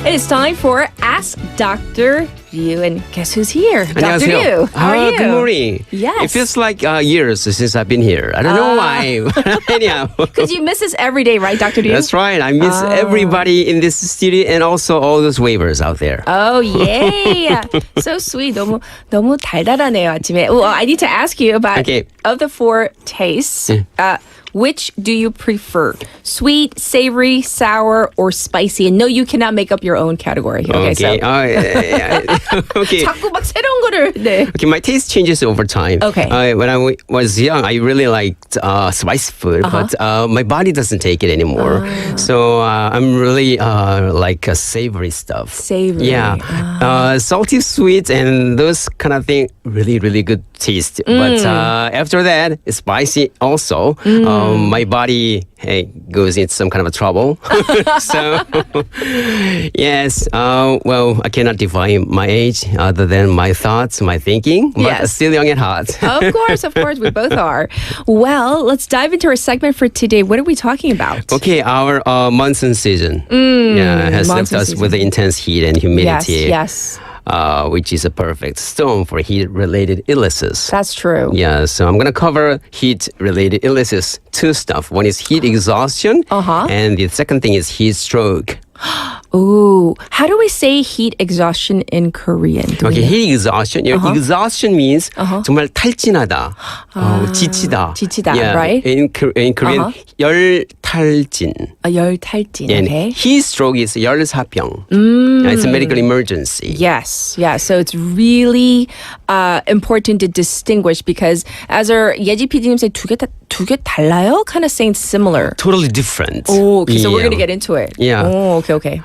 It's time for Ask Dr. Ryu. And guess who's here? 안녕하세요. Dr. Ryu. How are you? Good morning. Yes. It feels like years since I've been here. I don't know why. Anyhow. Because you miss us every day, right, Dr. Ryu? That's right. I miss everybody in this studio and also all those waivers out there. Oh, yay. So sweet. 너무 달달하네요, 아침에. Well, I need to ask you about, of the four tastes, which do you prefer? Sweet, savory, sour, or spicy? And no, you cannot make up your own category. Okay. So. Okay. 자꾸 막 새로운 거를. 네. Okay, my taste changes over time. Okay. When I was young, I really liked spicy food, but my body doesn't take it anymore. So I'm really like savory stuff. Savory. Yeah. Salty, sweet, and those kind of thing, really, really good taste. But after that, spicy also. My body goes into some kind of a trouble. So, yes, well, I cannot define my age other than my thoughts, my thinking, but still young at heart. Of course, we both are. Well, let's dive into our segment for today. What are we talking about? Okay, our monsoon season has left us with the intense heat and humidity. Yes. Which is a perfect storm for heat-related illnesses. That's true. Yeah, so I'm going to cover heat-related illnesses. Two stuff. One is heat exhaustion, and the second thing is heat stroke. Ooh, how do we say heat exhaustion in Korean? Okay, heat exhaustion. Exhaustion means 정말 탈진하다, 지치다. 지치다, right? In Korean, 열탈진. 열탈진, And okay. heat stroke is 열사병. It's a medical emergency. Yes, yeah. So it's really important to distinguish because as our 예지 PD님 said, 두개 달라요? Kind of saying similar. Totally different. Oh, okay, so we're going to get into it. Yeah. Oh, okay.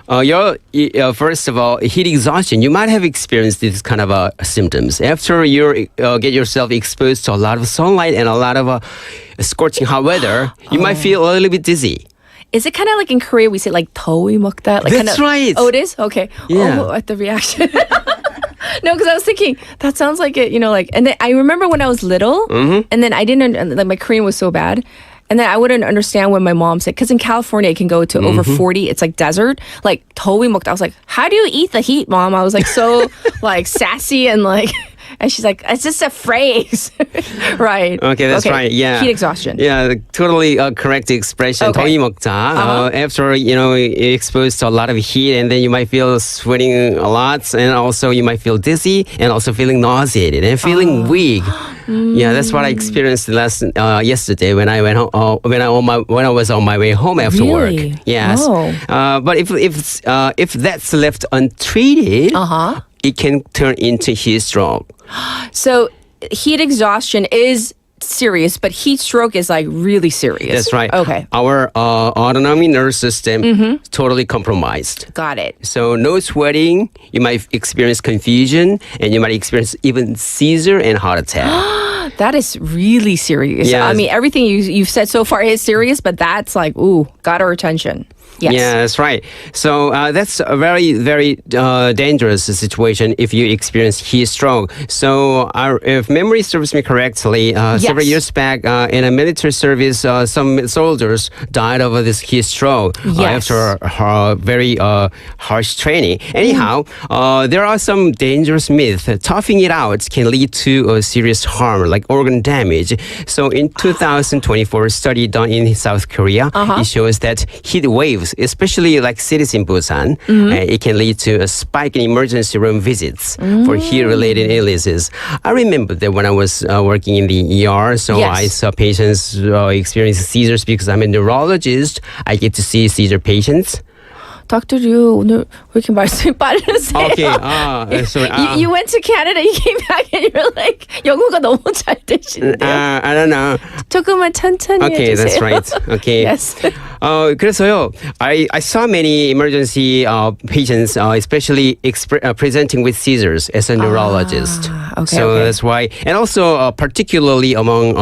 First of all, heat exhaustion. You might have experienced this kind of symptoms. After you get yourself exposed to a lot of sunlight and a lot of scorching hot weather, you might feel a little bit dizzy. Is it kind of like in Korea we say like 더위 먹다? Like That's right. Oh, it is? Okay. Yeah. Oh, at the reaction. No, because I was thinking that sounds like it, and then I remember when I was little, and then I didn't, like my Korean was so bad. And then I wouldn't understand when my mom said, because in California it can go to over 40. It's like desert. Like 더위 먹다. I was like, how do you eat the heat, Mom? I was like so like sassy and like. And she's like, it's just a phrase. Right. Okay, that's right. Yeah. Heat exhaustion. Yeah, totally correct expression. Okay. 더위 먹다. After, you're exposed to a lot of heat and then you might feel sweating a lot and also you might feel dizzy and also feeling nauseated and feeling weak. Yeah, that's what I experienced yesterday when I went home, when I was on my way home after work. Yes. Oh. But if that's left untreated, it can turn into heat stroke. So heat exhaustion is serious, but heat stroke is like really serious. That's right. Okay. Our autonomic nervous system totally compromised. Got it. So no sweating, you might experience confusion, and you might experience even seizure and heart attack. That is really serious. Yes. I mean, everything you've said so far is serious, but that's like, ooh, got our attention. Yes. Yeah, that's right. So that's a very, very dangerous situation if you experience heat stroke. So if memory serves me correctly, several years back in a military service, some soldiers died of this heat stroke after very harsh training. Anyhow, there are some dangerous myths. Toughing it out can lead to serious harm, like organ damage. So in 2024 study done in South Korea, it shows that heat waves, especially like cities in Busan, it can lead to a spike in emergency room visits for heat-related illnesses. I remember that when I was working in the ER, so I saw patients experiencing seizures because I'm a neurologist. I get to see seizure patients. Dr. Ryu, 오늘 왜 이렇게 말씀이 빠르세요? Okay, sorry. You went to Canada, you came back, and you're like, 영어가 너무 잘 되시는데요. I don't know. 조금만 천천히 Okay, 해주세요. that's right. Okay. Yes. 그래서요, I saw many emergency patients, especially presenting with seizures as a neurologist. So that's why, and also particularly among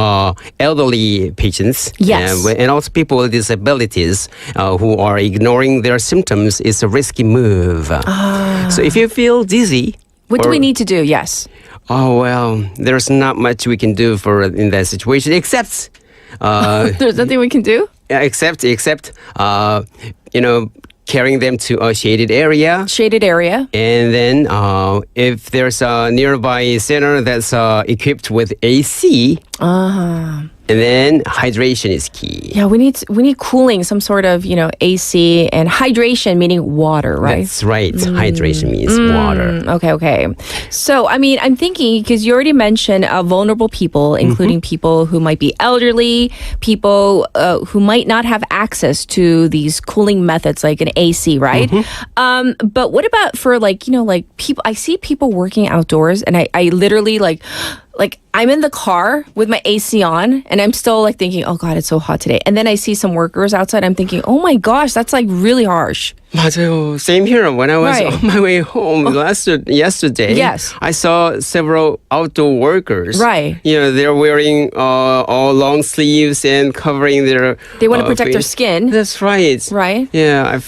elderly patients, and also people with disabilities who are ignoring their symptoms is a risky move. So if you feel dizzy, what do we need to do? Yes. Oh well, there's not much we can do in that situation except. There's nothing we can do. Except carrying them to a shaded area. Shaded area. And then if there's a nearby center that's equipped with AC, and then hydration is key. Yeah, we need cooling, some sort of, AC, and hydration meaning water, right? That's right. Hydration means water. Okay. So, I'm thinking, because you already mentioned vulnerable people, including people who might be elderly, people who might not have access to these cooling methods like an AC, right? But what about for people, I see people working outdoors and I literally like I'm in the car with my AC on and I'm still thinking, oh God, it's so hot today. And then I see some workers outside. I'm thinking, oh my gosh, that's really harsh. 맞아요. Same here. When I was on my way home yesterday, yes. I saw several outdoor workers. Right. They're wearing all long sleeves and covering their. They want to protect their face. skin. That's right. Right. Yeah,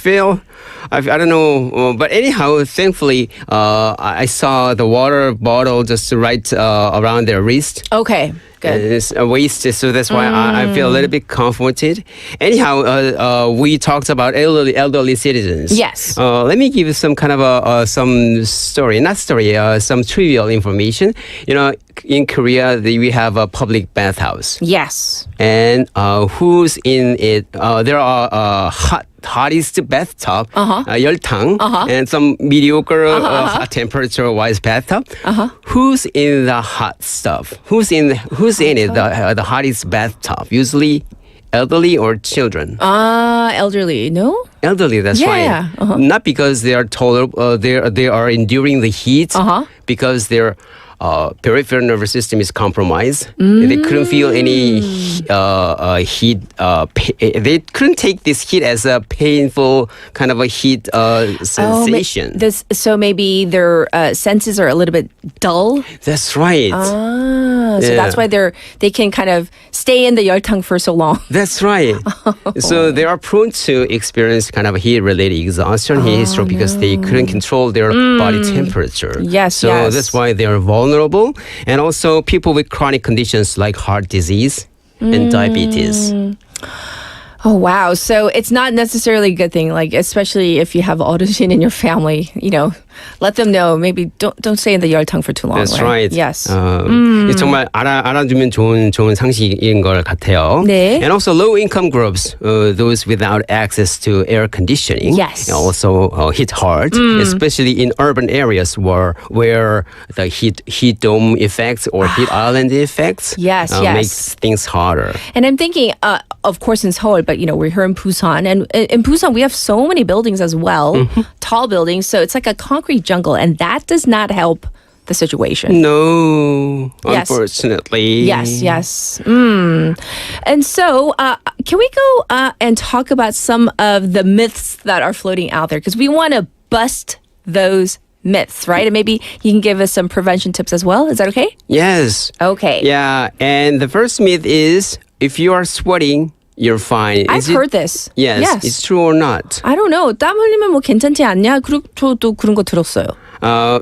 I don't know, but anyhow, thankfully, I saw the water bottle just right around their wrist. Okay, good. It's a waist, so that's why I feel a little bit comforted. Anyhow, we talked about elderly citizens. Yes. Let me give you some kind of some trivial information. In Korea, we have a public bathhouse. Yes. And who's in it? There are hottest bathtub, 열탕, and some mediocre temperature-wise bathtub. Who's in the hot stuff? Who's in it? The hottest bathtub? Usually, elderly or children. Elderly. No. Elderly. That's right. Not because they are taller. They are enduring the heat. Because they're peripheral nervous system is compromised. They couldn't feel any heat. They couldn't take this heat as a painful kind of a heat sensation. So maybe their senses are a little bit dull. That's right. So that's why they can kind of stay in the 열탕 for so long. That's right. So they are prone to experience kind of heat-related exhaustion, heat stroke, because they couldn't control their body temperature. Yes, so that's why they are vulnerable. And also people with chronic conditions like heart disease and diabetes. Oh, wow. So it's not necessarily a good thing, especially if you have 어르신 in your family, let them know. Maybe don't stay in the 열탕 for too long. That's right. Yes. 정말 알아두면 좋은 상식인 것 같아요. 네. And also low-income groups, those without access to air conditioning, yes. also hit hard, especially in urban areas where the heat dome effects or heat island effects makes things harder. And I'm thinking, of course, in Seoul, but we're here in Busan, and in Busan we have so many buildings as well, tall buildings. So it's like a concrete jungle, and that does not help the situation. No, unfortunately. Yes. And so, can we go and talk about some of the myths that are floating out there? Because we want to bust those myths, right? And maybe you can give us some prevention tips as well. Is that okay? Yes. Okay. Yeah, and the first myth is if you are sweating, you're fine. I've heard this. Yes. It's true or not? I don't know. 땀 흘리면 뭐 괜찮지 않냐? 저도 그런 거 들었어요.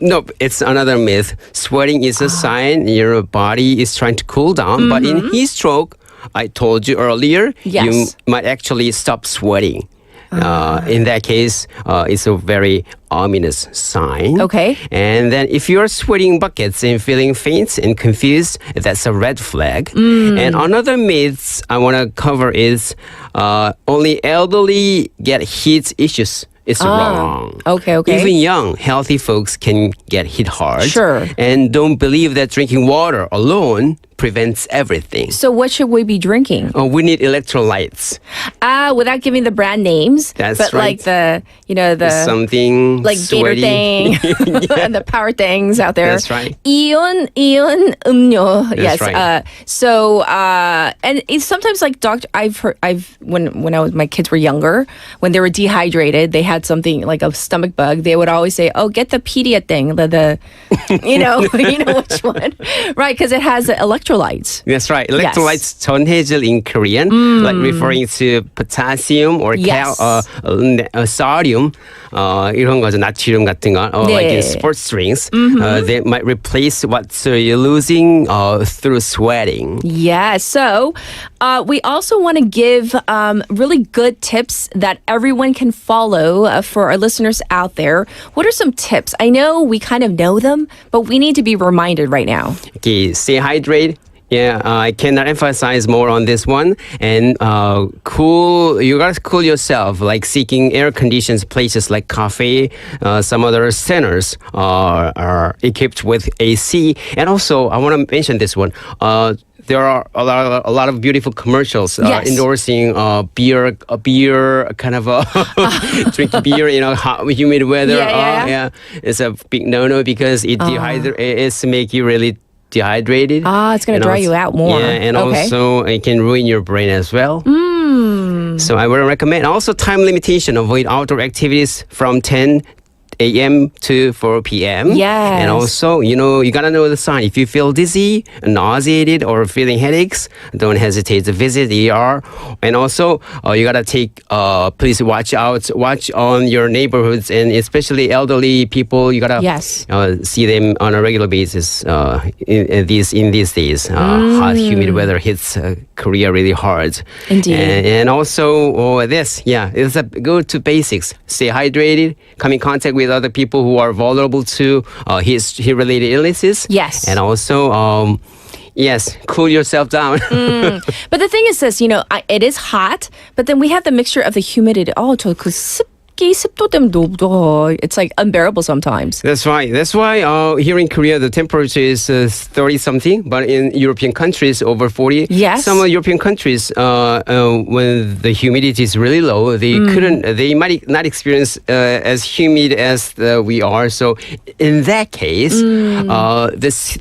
No, it's another myth. Sweating is a sign your body is trying to cool down. But in heat stroke, I told you earlier, you might actually stop sweating. In that case, it's a very ominous sign. Okay. And then if you're sweating buckets and feeling faint and confused, that's a red flag. And another myth I want to cover is only elderly get heat issues. It's wrong. Okay. Even young, healthy folks can get hit hard. Sure. And don't believe that drinking water alone prevents everything. So what should we be drinking? We need electrolytes. Without giving the brand names. That's but right. But the something like sweaty. Gator and the power things out there. That's right. 이온 음료. That's yes. right. And it's sometimes when my kids were younger, when they were dehydrated, they had something like a stomach bug. They would always say, "Oh, get the Pedia thing, the you know which one, right? Because it has electrolytes." electrolytes. That's right. Electrolytes, 전해질 in Korean, like referring to potassium or sodium, 이런 거죠. 나트륨 같은 거, like in sports drinks. They might replace what you're losing through sweating. Yeah. So we also want to give really good tips that everyone can follow for our listeners out there. What are some tips? I know we kind of know them, but we need to be reminded right now. Okay, stay hydrated. Yeah, I cannot emphasize more on this one. And you gotta cool yourself, like seeking air conditioned places like cafe. Some other centers are equipped with AC. And also, I want to mention this one. There are a lot of beautiful commercials endorsing beer kind of drink beer in hot, humid weather. Yeah. It's a big no-no because it it's make you really dehydrated. It's going to dry you out more. Yeah, and also it can ruin your brain as well. So I would recommend. Also, time limitation. Avoid outdoor activities from 10 a.m. to 4 p.m. Yes. And also, you gotta know the sign. If you feel dizzy, nauseated, or feeling headaches, don't hesitate to visit ER. And also, you gotta please watch on your neighborhoods, and especially elderly people. You gotta see them on a regular basis in these days. Hot, humid weather hits Korea really hard. Indeed. And also, it's a go to basics. Stay hydrated, come in contact with other people who are vulnerable to heat-related illnesses. Yes. And also, cool yourself down. But the thing is this, it is hot, but then we have the mixture of the humidity. 습도 때문에 it's like unbearable sometimes. That's right. That's why here in Korea the temperature is 30 something, but in European countries over 40. Yes. Some European countries when the humidity is really low, they might not experience as humid as we are. So in that case, this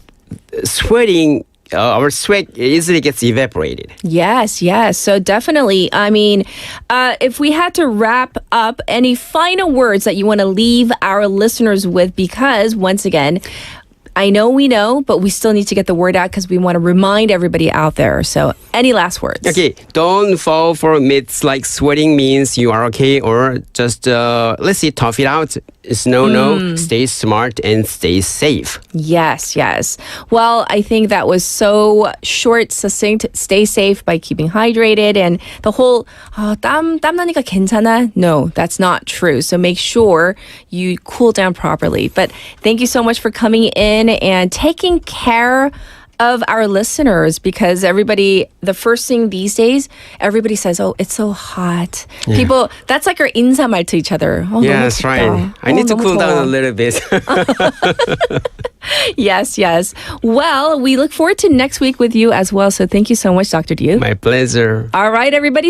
sweating. Our sweat easily gets evaporated. Yes. So definitely, I mean, if we had to wrap up, any final words that you want to leave our listeners with, because once again, I know we know, but we still need to get the word out because we want to remind everybody out there. So any last words? Okay, don't fall for myths like sweating means you are okay, or just, let's see, tough it out. It's no. Stay smart and stay safe. Yes. Well, I think that was so short, succinct. Stay safe by keeping hydrated, and the whole 땀 나니까 괜찮아? No, that's not true. So make sure you cool down properly. But thank you so much for coming in and taking care of our listeners, because the first thing these days, everybody says, it's so hot. Yeah. People, that's like our 인사말 to each other. Yeah, that's right. I need to cool down a little bit. Yes. Well, we look forward to next week with you as well. So thank you so much, Dr. Diu. My pleasure. All right, everybody.